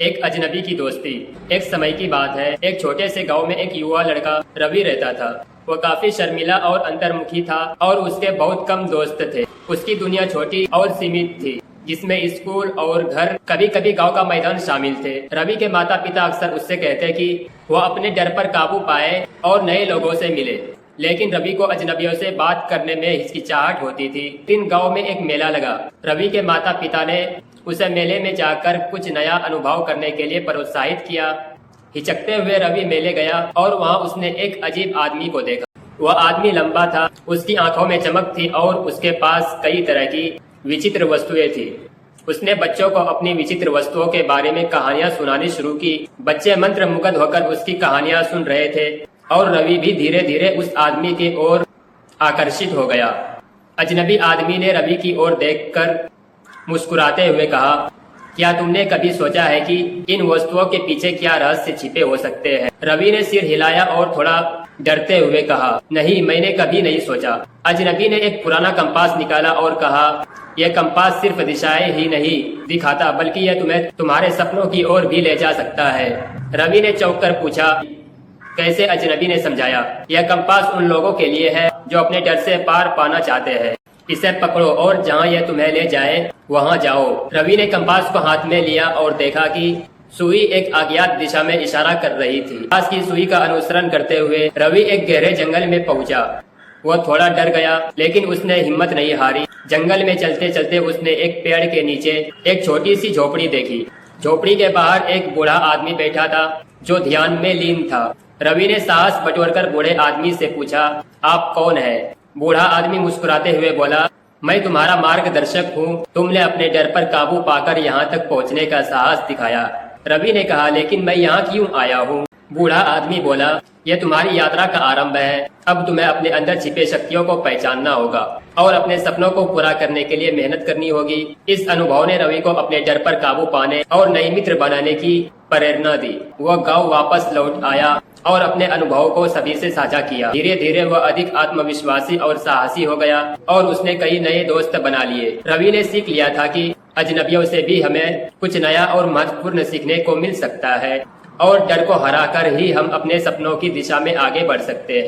एक अजनबी की दोस्ती। एक समय की बात है, एक छोटे से गांव में एक युवा लड़का रवि रहता था। वो काफी शर्मिला और अंतर्मुखी था और उसके बहुत कम दोस्त थे। उसकी दुनिया छोटी और सीमित थी, जिसमें स्कूल और घर, कभी कभी गांव का मैदान शामिल थे। रवि के माता पिता अक्सर उससे कहते कि वह अपने डर पर काबू पाए और नए लोगों से मिले, लेकिन रवि को अजनबियों से बात करने में हिचकिचाहट होती थी। दिन गांव में एक मेला लगा। रवि के माता पिता ने उसे मेले में जाकर कुछ नया अनुभव करने के लिए प्रोत्साहित किया। हिचकते हुए रवि मेले गया और वहां उसने एक अजीब आदमी को देखा। वह आदमी लंबा था, उसकी आंखों में चमक थी और उसके पास कई तरह की विचित्र वस्तुएं थी। उसने बच्चों को अपनी विचित्र वस्तुओं के बारे में कहानियां सुनानी शुरू की। बच्चे मंत्रमुग्ध होकर उसकी कहानियां सुन रहे थे और रवि भी धीरे धीरे उस आदमी की ओर आकर्षित हो गया। अजनबी आदमी ने रवि की ओर देखकर मुस्कुराते हुए कहा, क्या तुमने कभी सोचा है कि इन वस्तुओं के पीछे क्या रहस्य छिपे हो सकते हैं? रवि ने सिर हिलाया और थोड़ा डरते हुए कहा, नहीं, मैंने कभी नहीं सोचा। अजनबी ने एक पुराना कंपास निकाला और कहा, यह कंपास सिर्फ दिशाएं ही नहीं दिखाता, बल्कि यह तुम्हें तुम्हारे सपनों की ओर भी ले जा सकता है। रवि ने चौंक कर पूछा, कैसे? अजनबी ने समझाया, यह कंपास उन लोगों के लिए है जो अपने डर से पार पाना चाहते हैं। इसे पकड़ो और जहाँ यह तुम्हें ले जाए वहाँ जाओ। रवि ने कंपास को हाथ में लिया और देखा कि सुई एक अज्ञात दिशा में इशारा कर रही थी। कंपास की सुई का अनुसरण करते हुए रवि एक गहरे जंगल में पहुंचा। वह थोड़ा डर गया, लेकिन उसने हिम्मत नहीं हारी। जंगल में चलते चलते उसने एक पेड़ के नीचे एक छोटी सी झोपड़ी देखी। झोपड़ी के बाहर एक बूढ़ा आदमी बैठा था जो ध्यान में लीन था। रवि ने साहस बटोरकर बूढ़े आदमी से पूछा, आप कौन है? बूढ़ा आदमी मुस्कुराते हुए बोला, मैं तुम्हारा मार्गदर्शक हूँ। तुमने अपने डर पर काबू पाकर यहाँ तक पहुँचने का साहस दिखाया। रवि ने कहा, लेकिन मैं यहाँ क्यों आया हूँ? बूढ़ा आदमी बोला, यह तुम्हारी यात्रा का आरंभ है। अब तुम्हें अपने अंदर छिपे शक्तियों को पहचानना होगा और अपने सपनों को पूरा करने के लिए मेहनत करनी होगी। इस अनुभव ने रवि को अपने डर पर काबू पाने और नए मित्र बनाने की प्रेरणा दी। वह गांव वापस लौट आया और अपने अनुभव को सभी से साझा किया। धीरे धीरे वह अधिक आत्मविश्वासी और साहसी हो गया और उसने कई नए दोस्त बना लिए। रवि ने सीख लिया था कि अजनबियों से भी हमें कुछ नया और महत्वपूर्ण सीखने को मिल सकता है और डर को हराकर ही हम अपने सपनों की दिशा में आगे बढ़ सकते हैं।